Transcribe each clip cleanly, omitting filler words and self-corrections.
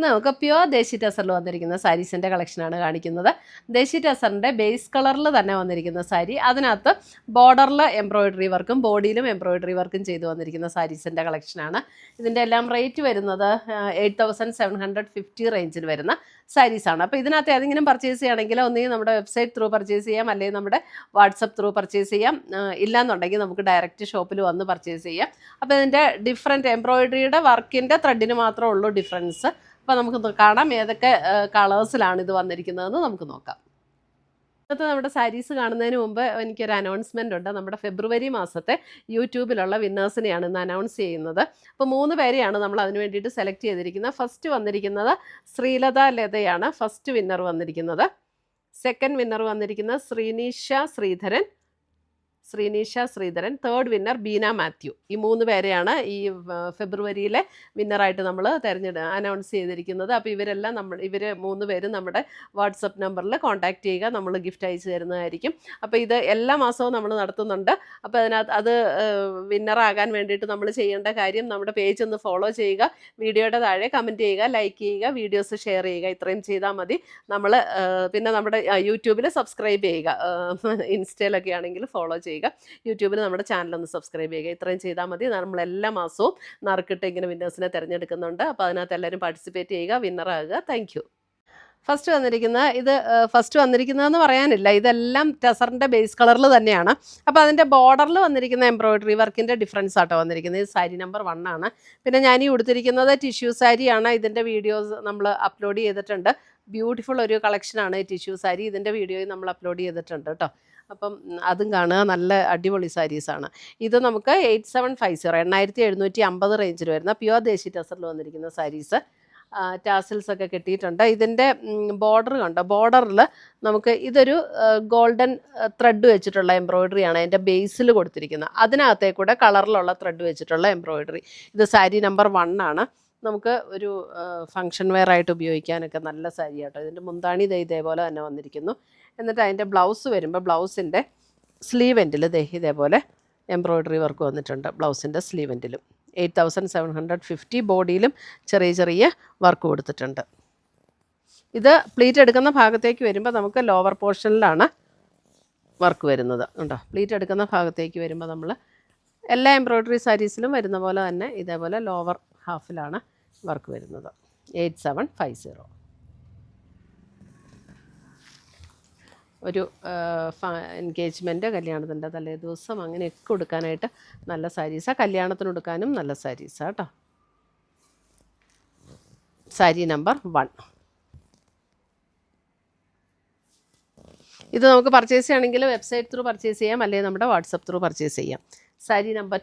നമുക്ക് പ്യുവർ ദേശി ടസറിൽ വന്നിരിക്കുന്ന സാരീസിൻ്റെ കളക്ഷനാണ് കാണിക്കുന്നത്. ദേശി ടസറിൻ്റെ ബേസ് കളറിൽ തന്നെ വന്നിരിക്കുന്ന സാരി, അതിനകത്ത് ബോർഡറിൽ എംബ്രോയിഡറി വർക്കും ബോഡിയിലും എംബ്രോയിഡറി വർക്കും ചെയ്തു വന്നിരിക്കുന്ന സാരീസിൻ്റെ കളക്ഷനാണ്. ഇതിൻ്റെ എല്ലാം റേറ്റ് വരുന്നത് 8750 റേഞ്ചിൽ വരുന്ന സാരീസാണ്. അപ്പോൾ ഇതിനകത്ത് ഏതെങ്കിലും പർച്ചേസ് ചെയ്യുകയാണെങ്കിൽ ഒന്നുകിൽ നമ്മുടെ വെബ്സൈറ്റ് ത്രൂ പർച്ചേസ് ചെയ്യാം, അല്ലെങ്കിൽ നമ്മുടെ വാട്സപ്പ് ത്രൂ പർച്ചേസ് ചെയ്യാം. ഇല്ലാന്നുണ്ടെങ്കിൽ നമുക്ക് ഡയറക്റ്റ് ഷോപ്പിൽ വന്ന് പർച്ചേസ് ചെയ്യാം. അപ്പോൾ ഇതിൻ്റെ ഡിഫറൻറ്റ് എംബ്രോയിഡറിയുടെ വർക്കിൻ്റെ ത്രെഡിന് മാത്രമേ ഉള്ളൂ ഡിഫറൻസ്. അപ്പോൾ നമുക്ക് കാണാം ഏതൊക്കെ കളേഴ്സിലാണ് ഇത് വന്നിരിക്കുന്നതെന്ന് നമുക്ക് നോക്കാം. ഇന്നത്തെ നമ്മുടെ സാരീസ് കാണുന്നതിന് മുമ്പ് എനിക്കൊരു അനൗൺസ്മെൻ്റ് ഉണ്ട്. നമ്മുടെ ഫെബ്രുവരി മാസത്തെ യൂട്യൂബിലുള്ള വിന്നേഴ്സിനെയാണ് ഇന്ന് അനൗൺസ് ചെയ്യുന്നത്. അപ്പോൾ 3 പേരെയാണ് നമ്മൾ അതിന് വേണ്ടിയിട്ട് സെലക്ട് ചെയ്തിരിക്കുന്നത്. ഫസ്റ്റ് വന്നിരിക്കുന്നത് ശ്രീലത ലതയാണ് ഫസ്റ്റ് വിന്നർ വന്നിരിക്കുന്നത്. സെക്കൻഡ് വിന്നർ വന്നിരിക്കുന്നത് ശ്രീനീഷ ശ്രീധരൻ. Third winner Beena Mathew. ഈ 3 പേരെയാണ് ഈ ഫെബ്രുവരിയിലെ വിന്നറായിട്ട് നമ്മൾ അനൗൺസ് ചെയ്തിരിക്കുന്നത്. അപ്പോൾ ഇവർ 3 പേരും നമ്മുടെ വാട്സപ്പ് നമ്പറിൽ കോൺടാക്റ്റ് ചെയ്യുക, നമ്മൾ ഗിഫ്റ്റ് അയച്ചു തരുന്നതായിരിക്കും. അപ്പോൾ ഇത് എല്ലാ മാസവും നമ്മൾ നടത്തുന്നുണ്ട്. അപ്പോൾ അതിനകത്ത് അത് വിന്നറാകാൻ വേണ്ടിയിട്ട് നമ്മൾ ചെയ്യേണ്ട കാര്യം, നമ്മുടെ പേജ് ഒന്ന് ഫോളോ ചെയ്യുക, വീഡിയോയുടെ താഴെ കമൻറ്റ് ചെയ്യുക, ലൈക്ക് ചെയ്യുക, വീഡിയോസ് ഷെയർ ചെയ്യുക. ഇത്രയും ചെയ്താൽ മതി. നമ്മൾ പിന്നെ നമ്മുടെ യൂട്യൂബിൽ സബ്സ്ക്രൈബ് ചെയ്യുക, ഇൻസ്റ്റയിലൊക്കെ ആണെങ്കിൽ ഫോളോ ചെയ്യുക, യൂട്യൂബിൽ നമ്മുടെ ചാനലൊന്ന് സബ്സ്ക്രൈബ് ചെയ്യുക. ഇത്രയും ചെയ്താൽ മതി. നമ്മൾ എല്ലാ മാസവും നറുക്കിട്ട് ഇങ്ങനെ വിന്നേഴ്സിനെ തിരഞ്ഞെടുക്കുന്നുണ്ട്. അപ്പോൾ അതിനകത്ത് എല്ലാവരും പാർട്ടിസിപ്പേറ്റ് ചെയ്യുക, വിന്നറാകുക. Thank you. ഫസ്റ്റ് വന്നിരിക്കുന്നതെന്ന് പറയാനില്ല, ഇതെല്ലാം ടസറിൻ്റെ ബേസ് കളറിൽ തന്നെയാണ്. അപ്പോൾ അതിൻ്റെ ബോർഡറിൽ വന്നിരിക്കുന്ന എംബ്രോയിഡറി വർക്കിൻ്റെ ഡിഫറൻസ് ആട്ടോ വന്നിരിക്കുന്നത്. ഇത് സാരി നമ്പർ 1 ആണ്. പിന്നെ ഞാൻ ഈ ഉടുത്തിരിക്കുന്നത് ടിഷ്യൂ സാരിയാണ്. ഇതിൻ്റെ വീഡിയോസ് നമ്മൾ അപ്ലോഡ് ചെയ്തിട്ടുണ്ട്. ബ്യൂട്ടിഫുൾ ഒരു കളക്ഷനാണ് ഈ ടിഷ്യൂ സാരി. ഇതിൻ്റെ വീഡിയോയും നമ്മൾ അപ്ലോഡ് ചെയ്തിട്ടുണ്ട് കേട്ടോ. അപ്പം അതും കാണുക. നല്ല അടിപൊളി സാരീസാണ്. ഇത് നമുക്ക് 8750 റേഞ്ചിൽ വരുന്ന പ്യുവർ ദേശി ടസറിൽ വന്നിരിക്കുന്ന സാരീസ്. ടാസിൽസ് ഒക്കെ കിട്ടിയിട്ടുണ്ട്. ഇതിൻ്റെ ബോർഡർ കണ്ടോ, ബോർഡറിൽ നമുക്ക് ഇതൊരു ഗോൾഡൻ ത്രെഡ് വെച്ചിട്ടുള്ള എംബ്രോയിഡറിയാണ് അതിൻ്റെ ബേസിൽ കൊടുത്തിരിക്കുന്നത്. അതിനകത്തേക്കൂടെ കളറിലുള്ള ത്രെഡ് വെച്ചിട്ടുള്ള എംബ്രോയിഡറി. ഇത് സാരി നമ്പർ 1 ആണ്. നമുക്ക് ഒരു ഫങ്ഷൻ വെയർ ആയിട്ട് ഉപയോഗിക്കാനൊക്കെ നല്ല സാരി ആട്ടോ. ഇതിൻ്റെ മുന്താണി ഇതേപോലെ തന്നെ വന്നിരിക്കുന്നു. എന്നിട്ട് അതിൻ്റെ ബ്ലൗസ് വരുമ്പോൾ ബ്ലൗസിൻ്റെ സ്ലീവ് എൻഡിൽ ഇതേപോലെ എംബ്രോയിഡറി വർക്ക് വന്നിട്ടുണ്ട്. ബ്ലൗസിൻ്റെ സ്ലീവ് എൻഡിലും 8750 ബോഡിയിലും ചെറിയ വർക്ക് കൊടുത്തിട്ടുണ്ട്. ഇത് പ്ലീറ്റ് എടുക്കുന്ന ഭാഗത്തേക്ക് വരുമ്പോൾ നമുക്ക് ലോവർ പോർഷനിലാണ് വർക്ക് വരുന്നത്. ഉണ്ടോ, പ്ലീറ്റ് എടുക്കുന്ന ഭാഗത്തേക്ക് വരുമ്പോൾ നമ്മൾ എല്ലാ എംബ്രോയിഡറി സാരീസിലും വരുന്ന പോലെ തന്നെ ഇതേപോലെ ലോവർ ഹാഫിലാണ് വർക്ക് വരുന്നത്. 8750. ഒരു എൻഗേജ്മെൻറ്റ്, കല്യാണത്തിൻ്റെ തലേ ദിവസം അങ്ങനെയൊക്കെ കൊടുക്കാനായിട്ട് നല്ല സാരീസാണ്. കല്യാണത്തിന് കൊടുക്കാനും നല്ല സാരീസാണ് കേട്ടോ. സാരി നമ്പർ 1. ഇത് നമുക്ക് പർച്ചേസ് ചെയ്യണമെങ്കിൽ വെബ്സൈറ്റ് ത്രൂ പർച്ചേസ് ചെയ്യാം, അല്ലെങ്കിൽ നമ്മുടെ വാട്സപ്പ് ത്രൂ പർച്ചേസ് ചെയ്യാം. സാരി നമ്പർ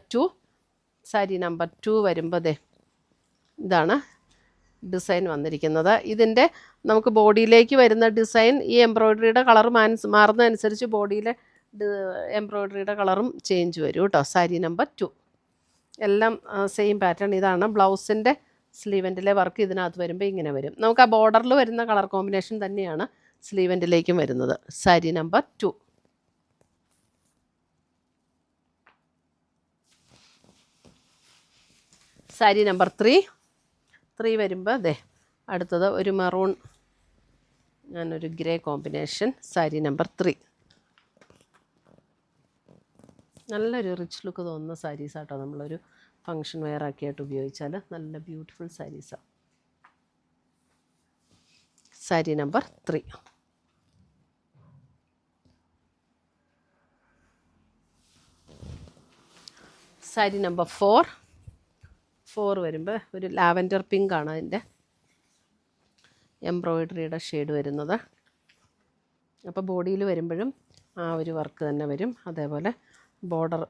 2 വരുമ്പോൾ ഇതാണ് ഡിസൈൻ വന്നിരിക്കുന്നത്. ഇതിൻ്റെ നമുക്ക് ബോഡിയിലേക്ക് വരുന്ന ഡിസൈൻ, ഈ എംബ്രോയിഡറിയുടെ കളർ മാറുന്നതനുസരിച്ച് ബോഡിയിലെ എംബ്രോയിഡറിയുടെ കളറും ചേഞ്ച് വരും കേട്ടോ. സാരി നമ്പർ 2 എല്ലാം സെയിം പാറ്റേൺ. ഇതാണ് ബ്ലൗസിൻ്റെ സ്ലീവെൻറ്റിലെ വർക്ക്. ഇതിനകത്ത് വരുമ്പോൾ ഇങ്ങനെ വരും. നമുക്ക് ആ ബോർഡറിൽ വരുന്ന കളർ കോമ്പിനേഷൻ തന്നെയാണ് സ്ലീവെൻറ്റിലേക്കും വരുന്നത്. സാരി നമ്പർ 2. സാരി നമ്പർ 3 വരുമ്പോൾ അടുത്തത് ഒരു മെറൂൺ, ഞാനൊരു ഗ്രേ കോമ്പിനേഷൻ. സാരി നമ്പർ 3 നല്ലൊരു റിച്ച് ലുക്ക് തോന്നുന്ന സാരീസാട്ടോ. നമ്മളൊരു ഫങ്ഷൻ വെയർ ആക്കിയായിട്ട് ഉപയോഗിച്ചാൽ നല്ല ബ്യൂട്ടിഫുൾ സാരീസാണ്. സാരി നമ്പർ 3. സാരി നമ്പർ 4 വരുമ്പോൾ ഒരു ലാവൻഡർ പിങ്ക് ആണ് അതിൻ്റെ എംബ്രോയിഡറിയുടെ ഷെയ്ഡ് വരുന്നത്. അപ്പോൾ ബോഡിയിൽ വരുമ്പോഴും ആ ഒരു വർക്ക് തന്നെ വരും. അതേപോലെ ബോർഡർ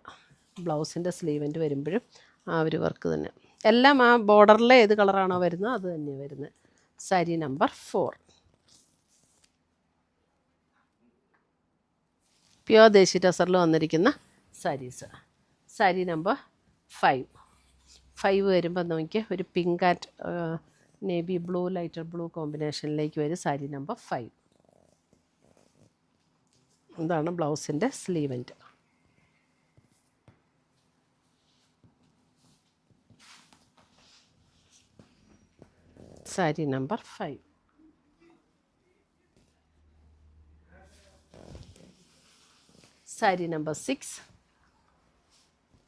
ബ്ലൗസിൻ്റെ സ്ലീവെൻറ്റ് വരുമ്പോഴും ആ ഒരു വർക്ക് തന്നെ. എല്ലാം ആ ബോർഡറിൽ ഏത് കളറാണോ വരുന്നത് അത് തന്നെയാണ് വരുന്നത്. സാരി നമ്പർ 4. പ്യുവർ ദേശി ടസറിൽ വന്നിരിക്കുന്ന സാരീസ്. സാരി നമ്പർ 5 വരുമ്പോൾ നമുക്ക് ഒരു pink and navy blue, lighter blue കോമ്പിനേഷനിലേക്ക് വരും. സാരി നമ്പർ 5. ഇതാണ് ബ്ലൗസിൻ്റെ സ്ലീവെൻറ്റ്. സാരി നമ്പർ 5. സാരി നമ്പർ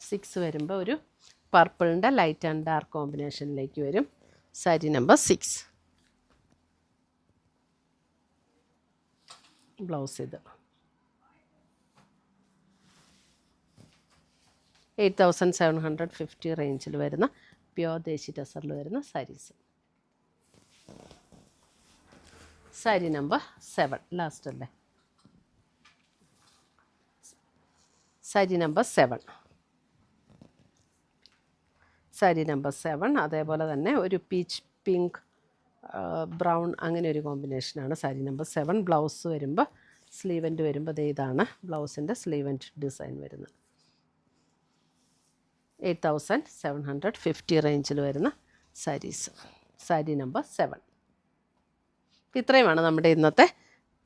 6 വരുമ്പോൾ ഒരു പർപ്പിളിൻ്റെ ലൈറ്റ് ആൻഡ് ഡാർക്ക് കോമ്പിനേഷനിലേക്ക് വരും. സാരി നമ്പർ 6. ബ്ലൗസ് ഇത് 8750 റേഞ്ചിൽ വരുന്ന പ്യുവർ ദേശി ടസറിൽ വരുന്ന സാരീസ്. സാരി നമ്പർ 7 ലാസ്റ്റ് അല്ലേ. സാരി നമ്പർ 7. സാരി നമ്പർ 7 അതേപോലെ തന്നെ ഒരു പീച്ച് പിങ്ക് ബ്രൗൺ അങ്ങനെ ഒരു കോമ്പിനേഷനാണ് സാരി നമ്പർ 7. ബ്ലൗസ് വരുമ്പോൾ സ്ലീവൻ്റ് വരുമ്പോൾ ഇതാണ് ബ്ലൗസിൻ്റെ സ്ലീവൻ്റ് ഡിസൈൻ വരുന്നത്. 8750 റേഞ്ചിൽ വരുന്ന സാരീസ്. സാരി നമ്പർ 7. ഇത്രയുമാണ് നമ്മുടെ ഇന്നത്തെ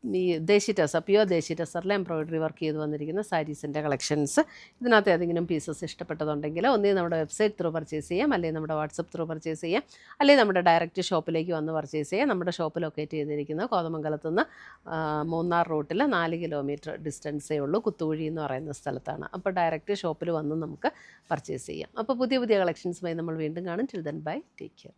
ഈ ദേശി tussar pure desi ടസറിൽ embroidery work ചെയ്ത് വന്നിരിക്കുന്ന സാരീസിൻ്റെ കളക്ഷൻസ്. ഇതിനകത്ത് ഏതെങ്കിലും പീസസ് ഇഷ്ടപ്പെട്ടതുണ്ടെങ്കിൽ ഒന്നേ നമ്മുടെ വെബ്സൈറ്റ് ത്രൂ പർച്ചേസ് ചെയ്യാം, അല്ലെങ്കിൽ നമ്മുടെ വാട്സപ്പ് ത്രൂ പർച്ചേസ് ചെയ്യാം, അല്ലെങ്കിൽ നമ്മുടെ ഡയറക്റ്റ് ഷോപ്പിലേക്ക് വന്ന് പർച്ചേസ് ചെയ്യാം. നമ്മുടെ ഷോപ്പ് ലൊക്കേറ്റ് ചെയ്തിരിക്കുന്നത് കോതമംഗലത്ത് നിന്ന് മൂന്നാർ റൂട്ടിൽ 4 കിലോമീറ്റർ ഡിസ്റ്റൻസേ ഉള്ളൂ, കുത്തുകുഴി എന്ന് പറയുന്ന സ്ഥലത്താണ്. അപ്പോൾ ഡയറക്റ്റ് ഷോപ്പിൽ വന്ന് നമുക്ക് പർച്ചേസ് ചെയ്യാം. അപ്പോൾ പുതിയ പുതിയ കളക്ഷൻസുമായി നമ്മൾ വീണ്ടും കാണും. Till then bye, take care.